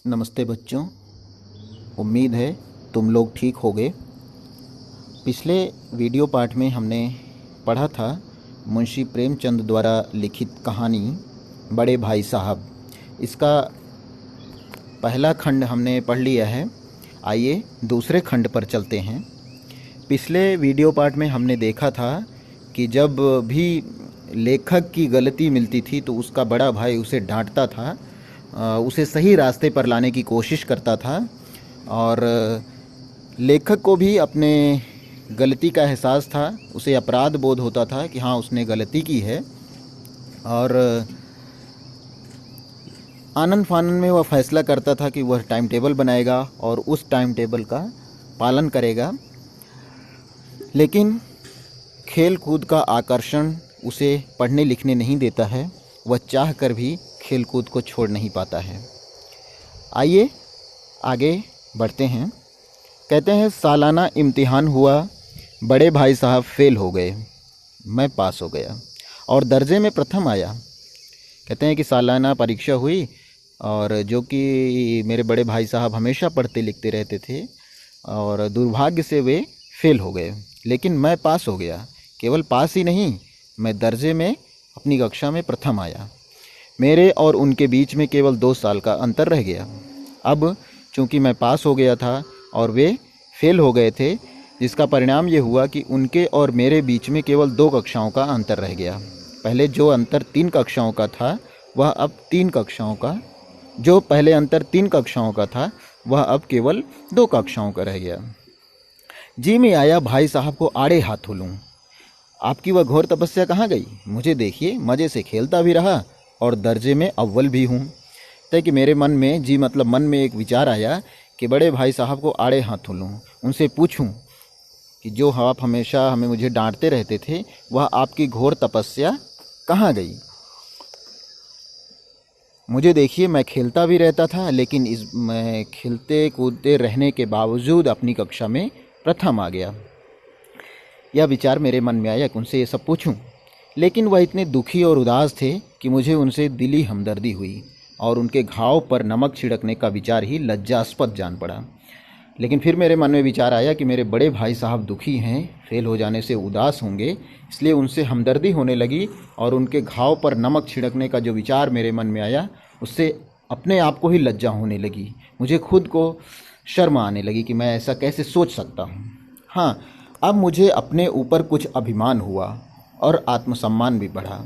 नमस्ते बच्चों, उम्मीद है तुम लोग ठीक होगे। पिछले वीडियो पार्ट में हमने पढ़ा था मुंशी प्रेमचंद द्वारा लिखित कहानी बड़े भाई साहब। इसका पहला खंड हमने पढ़ लिया है। आइए दूसरे खंड पर चलते हैं। पिछले वीडियो पार्ट में हमने देखा था कि जब भी लेखक की गलती मिलती थी तो उसका बड़ा भाई उसे डांटता था, उसे सही रास्ते पर लाने की कोशिश करता था और लेखक को भी अपने गलती का एहसास था, उसे अपराध बोध होता था कि हाँ उसने गलती की है। और आनंद फानन में वह फैसला करता था कि वह टाइम टेबल बनाएगा और उस टाइम टेबल का पालन करेगा। लेकिन खेल कूद का आकर्षण उसे पढ़ने लिखने नहीं देता है, वह चाह कर भी खेल कूद को छोड़ नहीं पाता है। आइए आगे बढ़ते हैं। कहते हैं सालाना इम्तिहान हुआ, बड़े भाई साहब फेल हो गए, मैं पास हो गया और दर्जे में प्रथम आया। कहते हैं कि सालाना परीक्षा हुई और जो कि मेरे बड़े भाई साहब हमेशा पढ़ते लिखते रहते थे और दुर्भाग्य से वे फेल हो गए, लेकिन मैं पास हो गया। केवल पास ही नहीं, मैं दर्जे में अपनी कक्षा में प्रथम आया। मेरे और उनके बीच में केवल 2 साल का अंतर रह गया। अब चूंकि मैं पास हो गया था और वे फेल हो गए थे, जिसका परिणाम ये हुआ कि उनके और मेरे बीच में केवल 2 कक्षाओं का अंतर रह गया। पहले जो अंतर 3 कक्षाओं का था वह अब 3 कक्षाओं का जो पहले अंतर 3 कक्षाओं का था वह अब केवल 2 कक्षाओं का रह गया। जी मैं आया भाई साहब को आड़े हाथ लूँ। आपकी वह घोर तपस्या कहाँ गई? मुझे देखिए, मज़े से खेलता भी रहा और दर्जे में अव्वल भी हूँ। तय कि मेरे मन में मन में एक विचार आया कि बड़े भाई साहब को आड़े हाथ लूँ, उनसे पूछूं कि जो आप हमेशा मुझे डांटते रहते थे वह आपकी घोर तपस्या कहाँ गई। मुझे देखिए, मैं खेलता भी रहता था, लेकिन मैं खेलते कूदते रहने के बावजूद अपनी कक्षा में प्रथम आ गया। यह विचार मेरे मन में आया कि उनसे ये सब पूछूं, लेकिन वह इतने दुखी और उदास थे कि मुझे उनसे दिली हमदर्दी हुई और उनके घाव पर नमक छिड़कने का विचार ही लज्जास्पद जान पड़ा। लेकिन फिर मेरे मन में विचार आया कि मेरे बड़े भाई साहब दुखी हैं, फेल हो जाने से उदास होंगे, इसलिए उनसे हमदर्दी होने लगी और उनके घाव पर नमक छिड़कने का जो विचार मेरे मन में आया उससे अपने आप को ही लज्जा होने लगी। मुझे खुद को शर्म आने लगी कि मैं ऐसा कैसे सोच सकता हूँ। हाँ, अब मुझे अपने ऊपर कुछ अभिमान हुआ और आत्मसम्मान भी बढ़ा।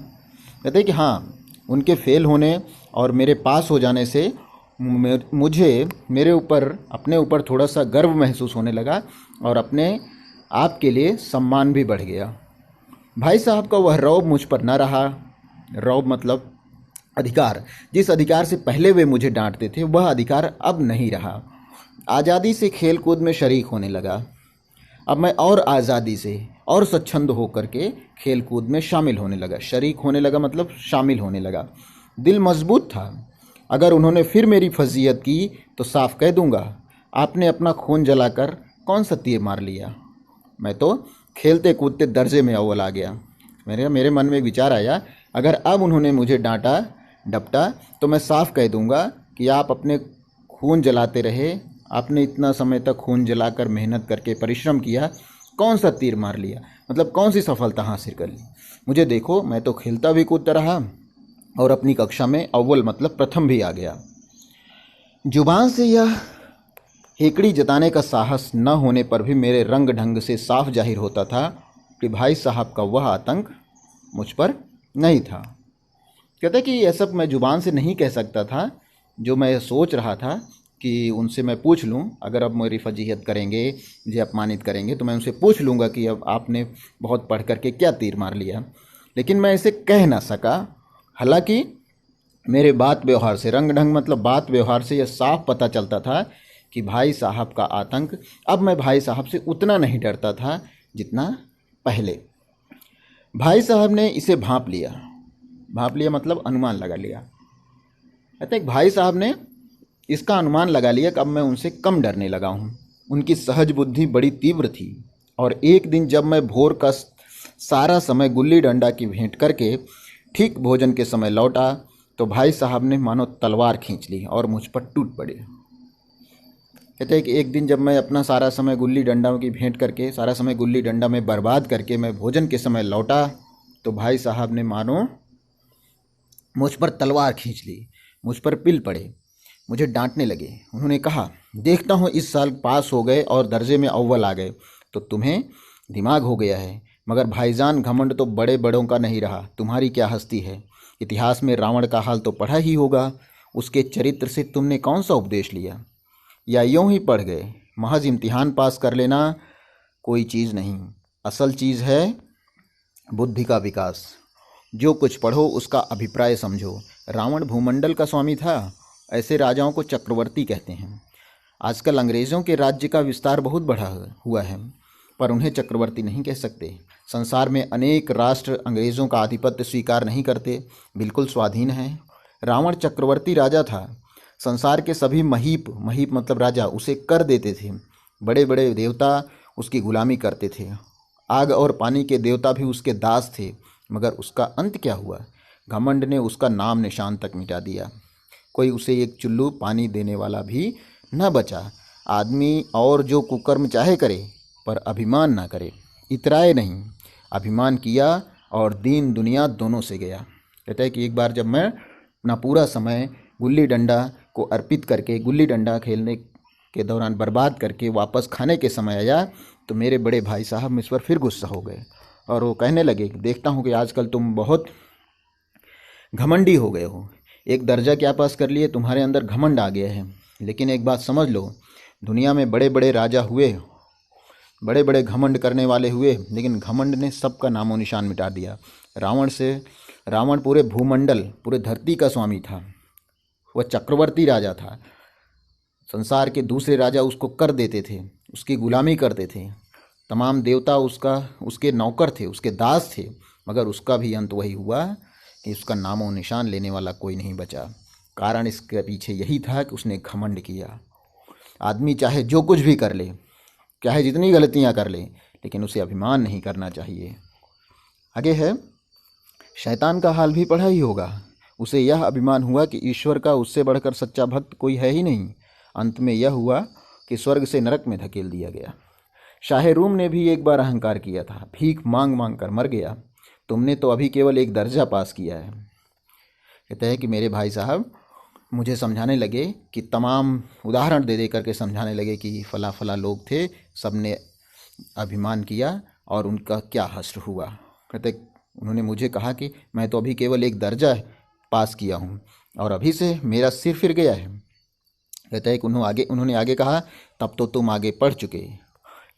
कहते कि हाँ, उनके फेल होने और मेरे पास हो जाने से मुझे अपने ऊपर थोड़ा सा गर्व महसूस होने लगा और अपने आप के लिए सम्मान भी बढ़ गया। भाई साहब का वह रौब मुझ पर न रहा। रौब मतलब अधिकार। जिस अधिकार से पहले वे मुझे डांटते थे वह अधिकार अब नहीं रहा। आज़ादी से खेल कूद में शरीक होने लगा। अब मैं और आज़ादी से और स्वच्छंद होकर के खेल कूद में शामिल होने लगा। शरीक होने लगा मतलब शामिल होने लगा। दिल मजबूत था। अगर उन्होंने फिर मेरी फजीयत की तो साफ कह दूंगा, आपने अपना खून जलाकर कौन सा तीर मार लिया। मैं तो खेलते कूदते दर्जे में अव्वल आ गया। मेरे मन में एक विचार आया, अगर अब उन्होंने मुझे डांटा डपटा तो मैं साफ कह दूंगा कि आप अपने खून जलाते रहे, आपने इतना समय तक खून जलाकर मेहनत करके परिश्रम किया, कौन सा तीर मार लिया, मतलब कौन सी सफलता हासिल कर ली। मुझे देखो, मैं तो खेलता भी कूदता रहा और अपनी कक्षा में अव्वल मतलब प्रथम भी आ गया। जुबान से यह हेकड़ी जताने का साहस न होने पर भी मेरे रंग ढंग से साफ जाहिर होता था कि भाई साहब का वह आतंक मुझ पर नहीं था। कहते कि यह सब मैं जुबान से नहीं कह सकता था। जो मैं सोच रहा था कि उनसे मैं पूछ लूं, अगर अब मेरी फजीहत करेंगे, मुझे अपमानित करेंगे, तो मैं उनसे पूछ लूँगा कि अब आपने बहुत पढ़ करके क्या तीर मार लिया। लेकिन मैं इसे कह ना सका। हालांकि मेरे बात व्यवहार से, रंग ढंग मतलब बात व्यवहार से यह साफ पता चलता था कि भाई साहब का आतंक, अब मैं भाई साहब से उतना नहीं डरता था जितना पहले। भाई साहब ने इसे भांप लिया। भांप लिया मतलब अनुमान लगा लिया। कहते हैं भाई साहब ने इसका अनुमान लगा लिया कि अब मैं उनसे कम डरने लगा हूँ। उनकी सहज बुद्धि बड़ी तीव्र थी। और एक दिन जब मैं भोर का सारा समय गुल्ली डंडा की भेंट करके ठीक भोजन के समय लौटा तो भाई साहब ने मानो तलवार खींच ली और मुझ पर टूट पड़े। कहते हैं कि एक दिन जब मैं अपना सारा समय गुल्ली डंडा की भेंट करके, सारा समय गुल्ली डंडा में बर्बाद करके मैं भोजन के समय लौटा तो भाई साहब ने मानो मुझ पर तलवार खींच ली, मुझ पर पिल पड़े, मुझे डांटने लगे। उन्होंने कहा, देखता हूँ इस साल पास हो गए और दर्जे में अव्वल आ गए तो तुम्हें दिमाग हो गया है, मगर भाईजान घमंड तो बड़े बड़ों का नहीं रहा, तुम्हारी क्या हस्ती है। इतिहास में रावण का हाल तो पढ़ा ही होगा, उसके चरित्र से तुमने कौन सा उपदेश लिया, या यूं ही पढ़ गए। महज इम्तिहान पास कर लेना कोई चीज़ नहीं, असल चीज़ है बुद्धि का विकास। जो कुछ पढ़ो उसका अभिप्राय समझो। रावण भूमंडल का स्वामी था, ऐसे राजाओं को चक्रवर्ती कहते हैं। आजकल अंग्रेज़ों के राज्य का विस्तार बहुत बढ़ा हुआ है, पर उन्हें चक्रवर्ती नहीं कह सकते। संसार में अनेक राष्ट्र अंग्रेज़ों का आधिपत्य स्वीकार नहीं करते, बिल्कुल स्वाधीन हैं। रावण चक्रवर्ती राजा था। संसार के सभी महीप महीप मतलब राजा उसे कर देते थे। बड़े बड़े देवता उसकी गुलामी करते थे। आग और पानी के देवता भी उसके दास थे, मगर उसका अंत क्या हुआ। घमंड ने उसका नाम निशान तक मिटा दिया। कोई उसे एक चुल्लू पानी देने वाला भी न बचा। आदमी और जो कुकर्म चाहे करे, पर अभिमान ना करे, इतराए नहीं। अभिमान किया और दीन दुनिया दोनों से गया। कहता है कि एक बार जब मैं अपना पूरा समय गुल्ली डंडा को अर्पित करके, गुल्ली डंडा खेलने के दौरान बर्बाद करके वापस खाने के समय आया तो मेरे बड़े भाई साहब मुझ पर फिर गुस्सा हो गए और वो कहने लगे, देखता हूँ कि आजकल तुम बहुत घमंडी हो गए हो। एक दर्जा क्या पास कर लिए, तुम्हारे अंदर घमंड आ गया है। लेकिन एक बात समझ लो, दुनिया में बड़े बड़े राजा हुए, बड़े बड़े घमंड करने वाले हुए, लेकिन घमंड ने सबका नामो निशान मिटा दिया। रावण पूरे भूमंडल, पूरे धरती का स्वामी था। वह चक्रवर्ती राजा था। संसार के दूसरे राजा उसको कर देते थे, उसकी गुलामी करते थे। तमाम देवता उसके नौकर थे, उसके दास थे, मगर उसका भी अंत वही हुआ कि उसका नामो निशान लेने वाला कोई नहीं बचा। कारण इसके पीछे यही था कि उसने घमंड किया। आदमी चाहे जो कुछ भी कर ले, चाहे जितनी गलतियां कर ले, लेकिन उसे अभिमान नहीं करना चाहिए। आगे है, शैतान का हाल भी पढ़ा ही होगा। उसे यह अभिमान हुआ कि ईश्वर का उससे बढ़कर सच्चा भक्त कोई है ही नहीं। अंत में यह हुआ कि स्वर्ग से नरक में धकेल दिया गया। शाह रूम ने भी एक बार अहंकार किया था, भीख मांग मांग कर मर गया। तुमने तो अभी केवल एक दर्जा पास किया है। कहते हैं कि मेरे भाई साहब मुझे समझाने लगे कि तमाम उदाहरण दे दे करके समझाने लगे कि फला फला लोग थे, सब ने अभिमान किया और उनका क्या हश्र हुआ। कहते उन्होंने मुझे कहा कि मैं तो अभी केवल एक दर्जा पास किया हूँ और अभी से मेरा सिर फिर गया है। कहता है कि उन्होंने आगे कहा, तब तो तुम आगे पढ़ चुके।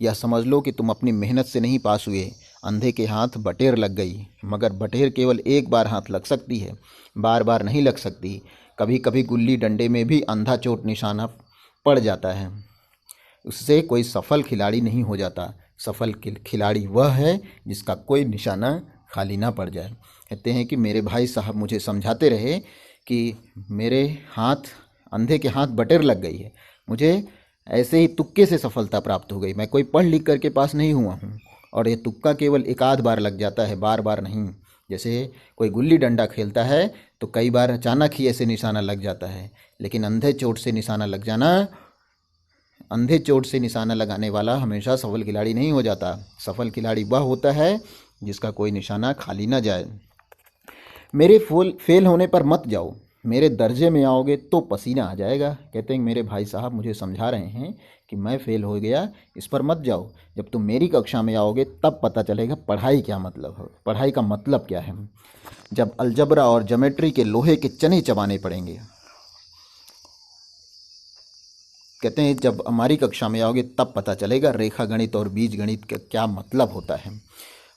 यह समझ लो कि तुम अपनी मेहनत से नहीं पास हुए। अंधे के हाथ बटेर लग गई, मगर बटेर केवल एक बार हाथ लग सकती है, बार बार नहीं लग सकती। कभी कभी गुल्ली डंडे में भी अंधा चोट निशाना पड़ जाता है, उससे कोई सफल खिलाड़ी नहीं हो जाता। सफल खिलाड़ी वह है जिसका कोई निशाना खाली ना पड़ जाए। कहते हैं कि मेरे भाई साहब मुझे समझाते रहे कि मेरे हाथ, अंधे के हाथ बटेर लग गई है, मुझे ऐसे ही तुक्के से सफलता प्राप्त हो गई। मैं कोई पढ़ लिख करके पास नहीं हुआ हूँ और ये तुक्का केवल एक आध बार लग जाता है, बार बार नहीं। जैसे कोई गुल्ली डंडा खेलता है तो कई बार अचानक ही ऐसे निशाना लग जाता है, लेकिन अंधे चोट से निशाना लग जाना, अंधे चोट से निशाना लगाने वाला हमेशा सफल खिलाड़ी नहीं हो जाता। सफल खिलाड़ी वह होता है जिसका कोई निशाना खाली ना जाए। मेरे फेल होने पर मत जाओ, मेरे दर्जे में आओगे तो पसीना आ जाएगा। कहते हैं मेरे भाई साहब मुझे समझा रहे हैं कि मैं फेल हो गया, इस पर मत जाओ। जब तुम मेरी कक्षा में आओगे तब पता चलेगा पढ़ाई क्या मतलब है, पढ़ाई का मतलब क्या है। जब अलजबरा और ज्योमेट्री के लोहे के चने चबाने पड़ेंगे। कहते हैं जब हमारी कक्षा में आओगे तब पता चलेगा रेखा गणित और बीज गणित का क्या मतलब होता है।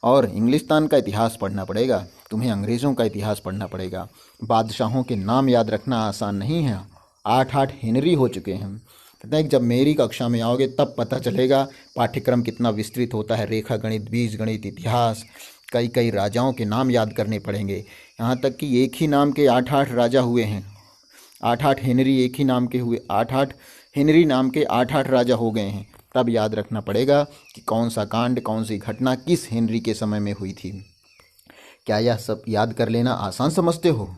और इंग्लिस्तान का इतिहास पढ़ना पड़ेगा, तुम्हें अंग्रेज़ों का इतिहास पढ़ना पड़ेगा। बादशाहों के नाम याद रखना आसान नहीं है, 8-8 हेनरी हो चुके हैं। कहते हैं जब मेरी कक्षा में आओगे तब पता चलेगा पाठ्यक्रम कितना विस्तृत होता है। रेखा गणित, बीज गणित, इतिहास, कई कई राजाओं के नाम याद करने पड़ेंगे। यहाँ तक कि एक ही नाम के 8-8 राजा हुए हैं, 8-8 हेनरी एक ही नाम के हुए, 8-8 हेनरी नाम के 8-8 राजा हो गए हैं। तब याद रखना पड़ेगा कि कौन सा कांड, कौन सी घटना किस हेनरी के समय में हुई थी। क्या यह सब याद कर लेना आसान समझते हो?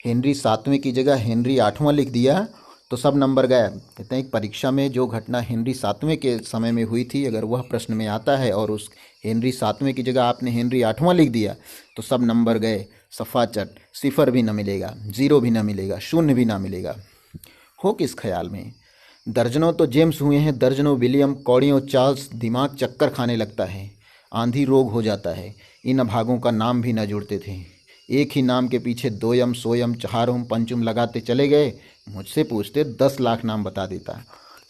हेनरी 7वें की जगह हेनरी 8वां लिख दिया तो सब नंबर गए। कहते हैं कि परीक्षा में जो घटना हेनरी 7वें के समय में हुई थी, अगर वह प्रश्न में आता है और उस हेनरी 7वें की जगह आपने हेनरी 8वां लिख दिया तो सब नंबर गए, सफाचट, सिफर भी ना मिलेगा, ज़ीरो भी ना मिलेगा, शून्य भी ना मिलेगा। हो किस ख्याल में? दर्जनों तो जेम्स हुए हैं, दर्जनों विलियम, कौड़ियों चार्ल्स, दिमाग चक्कर खाने लगता है, आंधी रोग हो जाता है। इन अभागों का नाम भी न जुड़ते थे। एक ही नाम के पीछे दोयम, सोयम, चहारम, पंचम लगाते चले गए। मुझसे पूछते 10 लाख नाम बता देता।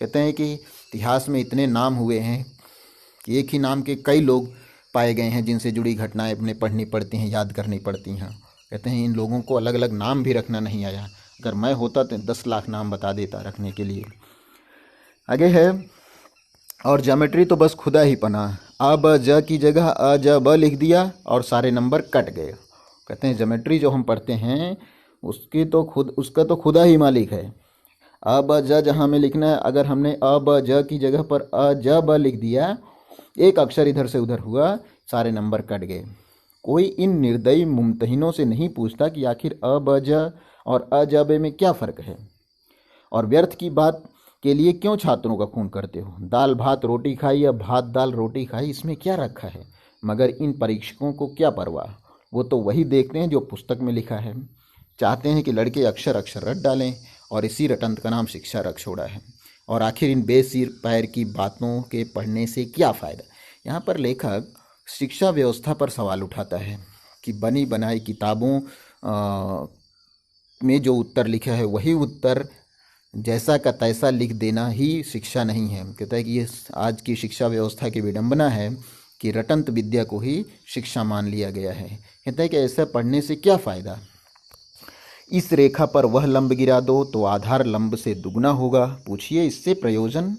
कहते हैं कि इतिहास में इतने नाम हुए हैं कि एक ही नाम के कई लोग पाए गए हैं जिनसे जुड़ी घटनाएं अपने पढ़नी पड़ती हैं, याद करनी पड़ती हैं। कहते हैं इन लोगों को अलग अलग नाम भी रखना नहीं आया। अगर मैं होता तो 10 लाख नाम बता देता रखने के लिए। आगे है, और ज्योमेट्री तो बस खुदा ही पना। अ ब ज की जगह अ ज ब लिख दिया और सारे नंबर कट गए। कहते हैं ज्योमेट्री जो हम पढ़ते हैं उसका तो खुदा ही मालिक है। अ ब ज जहाँ में लिखना है, अगर हमने अ ब ज की जगह पर अ ज ब लिख दिया, एक अक्षर इधर से उधर हुआ, सारे नंबर कट गए। कोई इन निर्दयी मुमतहिनों से नहीं पूछता कि आखिर अ ब ज और अ ज ब में क्या फ़र्क है, और व्यर्थ की बात के लिए क्यों छात्रों का खून करते हो? दाल भात रोटी खाई या भात दाल रोटी खाई, इसमें क्या रखा है? मगर इन परीक्षकों को क्या परवाह, वो तो वही देखते हैं जो पुस्तक में लिखा है। चाहते हैं कि लड़के अक्षर अक्षर रट डालें, और इसी रटंत का नाम शिक्षा रख छोड़ा है। और आखिर इन बेसिर पैर की बातों के पढ़ने से क्या फ़ायदा? यहाँ पर लेखक शिक्षा व्यवस्था पर सवाल उठाता है कि बनी बनाई किताबों में जो उत्तर लिखा है वही उत्तर जैसा का तैसा लिख देना ही शिक्षा नहीं है। कहता है कि ये आज की शिक्षा व्यवस्था की विडंबना है कि रटंत विद्या को ही शिक्षा मान लिया गया है। कहता है कि ऐसा पढ़ने से क्या फ़ायदा? इस रेखा पर वह लंब गिरा दो तो आधार लंब से दुगना होगा। पूछिए इससे प्रयोजन,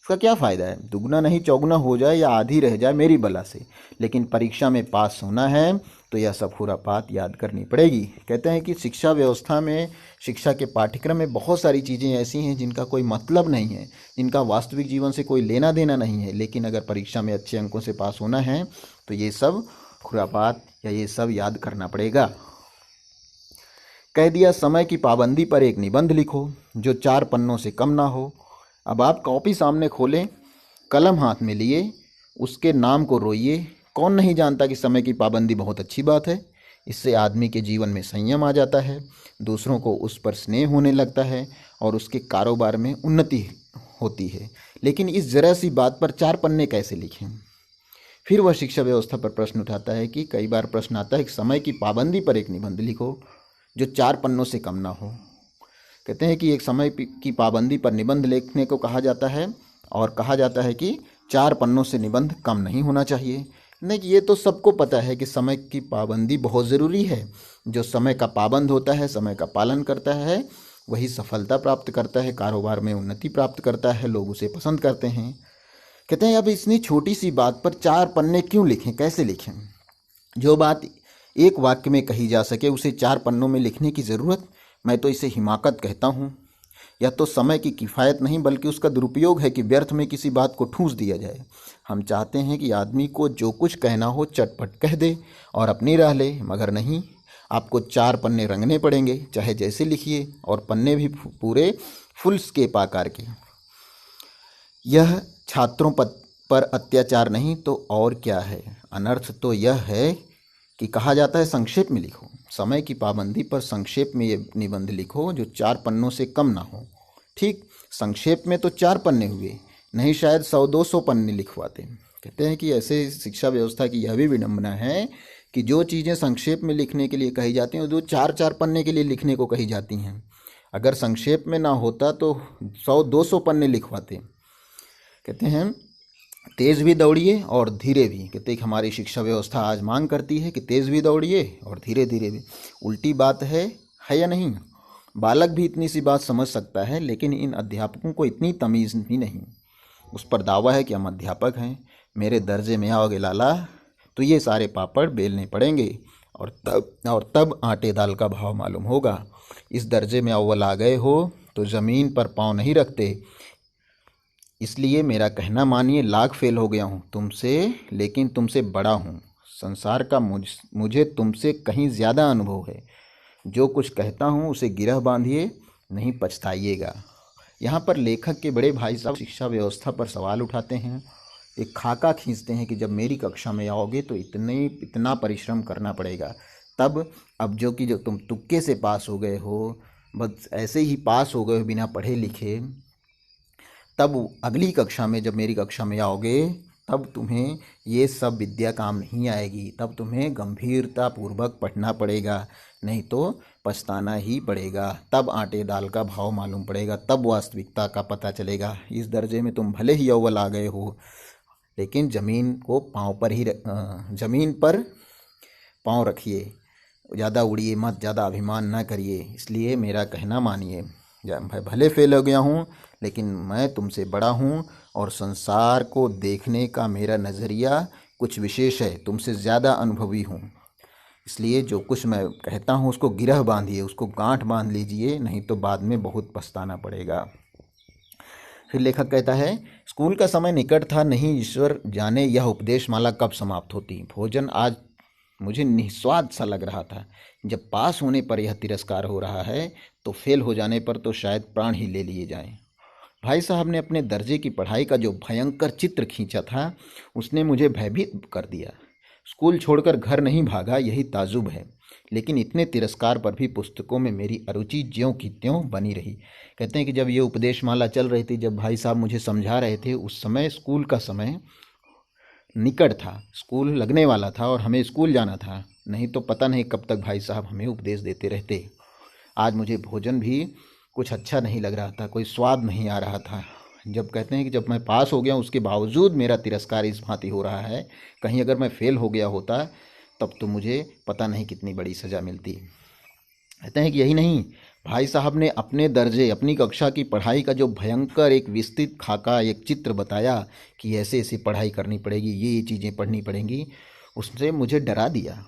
इसका क्या फ़ायदा है? दुगना नहीं चौगुना हो जाए या आधी रह जाए मेरी बला से, लेकिन परीक्षा में पास होना है तो यह सब खुरापात याद करनी पड़ेगी। कहते हैं कि शिक्षा व्यवस्था में, शिक्षा के पाठ्यक्रम में बहुत सारी चीज़ें ऐसी हैं जिनका कोई मतलब नहीं है, जिनका वास्तविक जीवन से कोई लेना देना नहीं है, लेकिन अगर परीक्षा में अच्छे अंकों से पास होना है तो ये सब खुरापात या ये सब याद करना पड़ेगा। कह दिया समय की पाबंदी पर एक निबंध लिखो जो 4 पन्नों से कम ना हो। अब आप कॉपी सामने खोलें, कलम हाथ में लिए, उसके नाम को रोइए। कौन नहीं जानता कि समय की पाबंदी बहुत अच्छी बात है। इससे आदमी के जीवन में संयम आ जाता है, दूसरों को उस पर स्नेह होने लगता है और उसके कारोबार में उन्नति होती है। लेकिन इस जरा सी बात पर 4 पन्ने कैसे लिखें? फिर वह शिक्षा व्यवस्था पर प्रश्न उठाता है कि कई बार प्रश्न आता है कि समय की पाबंदी पर एक निबंध लिखो जो 4 पन्नों से कम ना हो। कहते हैं कि एक समय की पाबंदी पर निबंध लिखने को कहा जाता है और कहा जाता है कि 4 पन्नों से निबंध कम नहीं होना चाहिए। नहीं, ये तो सबको पता है कि समय की पाबंदी बहुत ज़रूरी है। जो समय का पाबंद होता है, समय का पालन करता है, वही सफलता प्राप्त करता है, कारोबार में उन्नति प्राप्त करता है, लोग उसे पसंद करते हैं। कहते हैं अब इतनी छोटी सी बात पर 4 पन्ने क्यों लिखें, कैसे लिखें? जो बात एक वाक्य में कही जा सके उसे 4 पन्नों में लिखने की ज़रूरत, मैं तो इसे हिमाकत कहता हूँ। यह तो समय की किफ़ायत नहीं बल्कि उसका दुरुपयोग है कि व्यर्थ में किसी बात को ठूंस दिया जाए। हम चाहते हैं कि आदमी को जो कुछ कहना हो चटपट कह दे और अपनी राह ले, मगर नहीं, आपको 4 पन्ने रंगने पड़ेंगे, चाहे जैसे लिखिए, और पन्ने भी पूरे फुल स्केप आकार के। यह छात्रों पर अत्याचार नहीं तो और क्या है? अनर्थ तो यह है कि कहा जाता है संक्षेप में लिखो। समय की पाबंदी पर संक्षेप में ये निबंध लिखो जो 4 पन्नों से कम ना हो। ठीक, संक्षेप में तो 4 पन्ने हुए, नहीं शायद 100-200 पन्ने लिखवाते। कहते हैं कि ऐसे शिक्षा व्यवस्था की यह भी विडंबना है कि जो चीज़ें संक्षेप में लिखने के लिए कही जाती हैं, जो 4-4 पन्ने के लिए लिखने को कही जाती हैं, अगर संक्षेप में ना होता तो 100-200 पन्ने लिखवाते। कहते हैं तेज़ भी दौड़िए और धीरे भी। कहते हैं कि हमारी शिक्षा व्यवस्था आज मांग करती है कि तेज़ भी दौड़िए और धीरे धीरे भी। उल्टी बात है या नहीं? बालक भी इतनी सी बात समझ सकता है, लेकिन इन अध्यापकों को इतनी तमीज़ भी नहीं। उस पर दावा है कि हम अध्यापक हैं, मेरे दर्जे में आओगे लाला तो ये सारे पापड़ बेलने पड़ेंगे, और तब आटे दाल का भाव मालूम होगा। इस दर्जे में अव्वल आ गए हो तो ज़मीन पर पाँव नहीं रखते, इसलिए मेरा कहना मानिए, लाख फेल हो गया हूँ तुमसे, लेकिन तुमसे बड़ा हूँ। संसार का मुझे तुमसे कहीं ज़्यादा अनुभव है। जो कुछ कहता हूँ उसे गिरह बांधिए, नहीं पछताइएगा। यहाँ पर लेखक के बड़े भाई साहब शिक्षा व्यवस्था पर सवाल उठाते हैं, एक खाका खींचते हैं कि जब मेरी कक्षा में आओगे तो इतना परिश्रम करना पड़ेगा। तब अब जो तुम तुक्के से पास हो गए हो, बस ऐसे ही पास हो गए हो बिना पढ़े लिखे, तब अगली कक्षा में जब मेरी कक्षा में आओगे तब तुम्हें ये सब विद्या काम नहीं आएगी। तब तुम्हें गंभीरता पूर्वक पढ़ना पड़ेगा, नहीं तो पछताना ही पड़ेगा। तब आटे दाल का भाव मालूम पड़ेगा, तब वास्तविकता का पता चलेगा। इस दर्जे में तुम भले ही अव्वल आ गए हो, लेकिन ज़मीन पर पाँव रखिए, ज़्यादा उड़िए मत, ज़्यादा अभिमान ना करिए। इसलिए मेरा कहना मानिए, मैं भले फेल हो गया हूँ, लेकिन मैं तुमसे बड़ा हूँ और संसार को देखने का मेरा नज़रिया कुछ विशेष है, तुमसे ज़्यादा अनुभवी हूँ। इसलिए जो कुछ मैं कहता हूँ उसको गिरह बांधिए, उसको गांठ बांध लीजिए, नहीं तो बाद में बहुत पछताना पड़ेगा। फिर लेखक कहता है, स्कूल का समय निकट था, नहीं ईश्वर जाने यह उपदेश माला कब समाप्त होती। भोजन आज मुझे निस्वाद सा लग रहा था। जब पास होने पर यह तिरस्कार हो रहा है तो फेल हो जाने पर तो शायद प्राण ही ले लिए जाएं। भाई साहब ने अपने दर्जे की पढ़ाई का जो भयंकर चित्र खींचा था उसने मुझे भयभीत कर दिया। स्कूल छोड़कर घर नहीं भागा, यही ताजुब है, लेकिन इतने तिरस्कार पर भी पुस्तकों में मेरी अरुचि ज्यों की त्यों बनी रही। कहते हैं कि जब ये उपदेश माला चल रही थी, जब भाई साहब मुझे समझा रहे थे, उस समय स्कूल का समय निकट था, स्कूल लगने वाला था और हमें स्कूल जाना था, नहीं तो पता नहीं कब तक भाई साहब हमें उपदेश देते रहते। आज मुझे भोजन भी कुछ अच्छा नहीं लग रहा था, कोई स्वाद नहीं आ रहा था। जब कहते हैं कि जब मैं पास हो गया उसके बावजूद मेरा तिरस्कार इस भांति हो रहा है, कहीं अगर मैं फेल हो गया होता तब तो मुझे पता नहीं कितनी बड़ी सज़ा मिलती। कहते हैं कि यही नहीं, भाई साहब ने अपने दर्जे अपनी कक्षा की पढ़ाई का जो भयंकर एक विस्तृत खाका, एक चित्र बताया कि ऐसे ऐसे पढ़ाई करनी पड़ेगी, ये चीज़ें पढ़नी पड़ेंगी, उसने मुझे डरा दिया।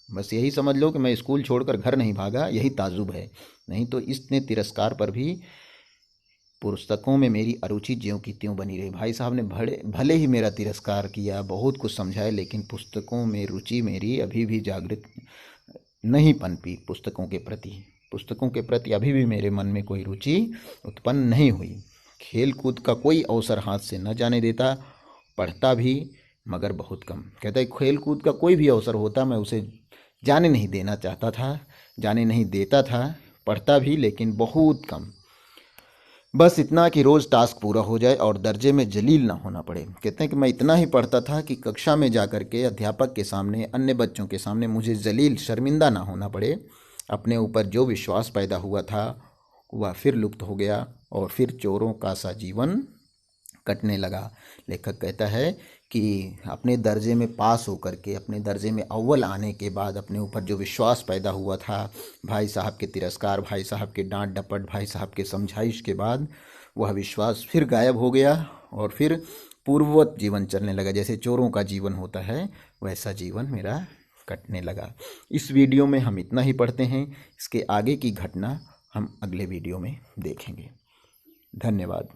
बस यही समझ लो कि मैं स्कूल छोड़कर घर नहीं भागा, यही ताजुब है। नहीं तो इसने तिरस्कार पर भी पुस्तकों में मेरी अरुचि ज्यों की त्यों बनी रही। भाई साहब ने भले ही मेरा तिरस्कार किया, बहुत कुछ समझाए, लेकिन पुस्तकों में रुचि मेरी अभी भी जागृत नहीं पनपी। पुस्तकों के प्रति अभी भी मेरे मन में कोई रुचि उत्पन्न नहीं हुई। खेल कूद का कोई अवसर हाथ से न जाने देता, पढ़ता भी मगर बहुत कम। कहता है खेल कूद का कोई भी अवसर होता मैं उसे जाने नहीं देना चाहता था, जाने नहीं देता था, पढ़ता भी लेकिन बहुत कम। बस इतना कि रोज़ टास्क पूरा हो जाए और दर्जे में जलील ना होना पड़े। कहते हैं कि मैं इतना ही पढ़ता था कि कक्षा में जा कर के अध्यापक के सामने, अन्य बच्चों के सामने मुझे जलील, शर्मिंदा ना होना पड़े। अपने ऊपर जो विश्वास पैदा हुआ था वह फिर लुप्त हो गया और फिर चोरों का सा जीवन कटने लगा। लेखक कहता है कि अपने दर्जे में पास होकर के, अपने दर्जे में अव्वल आने के बाद अपने ऊपर जो विश्वास पैदा हुआ था, भाई साहब के तिरस्कार, भाई साहब के डांट डपट, भाई साहब के समझाइश के बाद वह विश्वास फिर गायब हो गया और फिर पूर्ववत जीवन चलने लगा। जैसे चोरों का जीवन होता है वैसा जीवन मेरा कटने लगा। इस वीडियो में हम इतना ही पढ़ते हैं, इसके आगे की घटना हम अगले वीडियो में देखेंगे। धन्यवाद।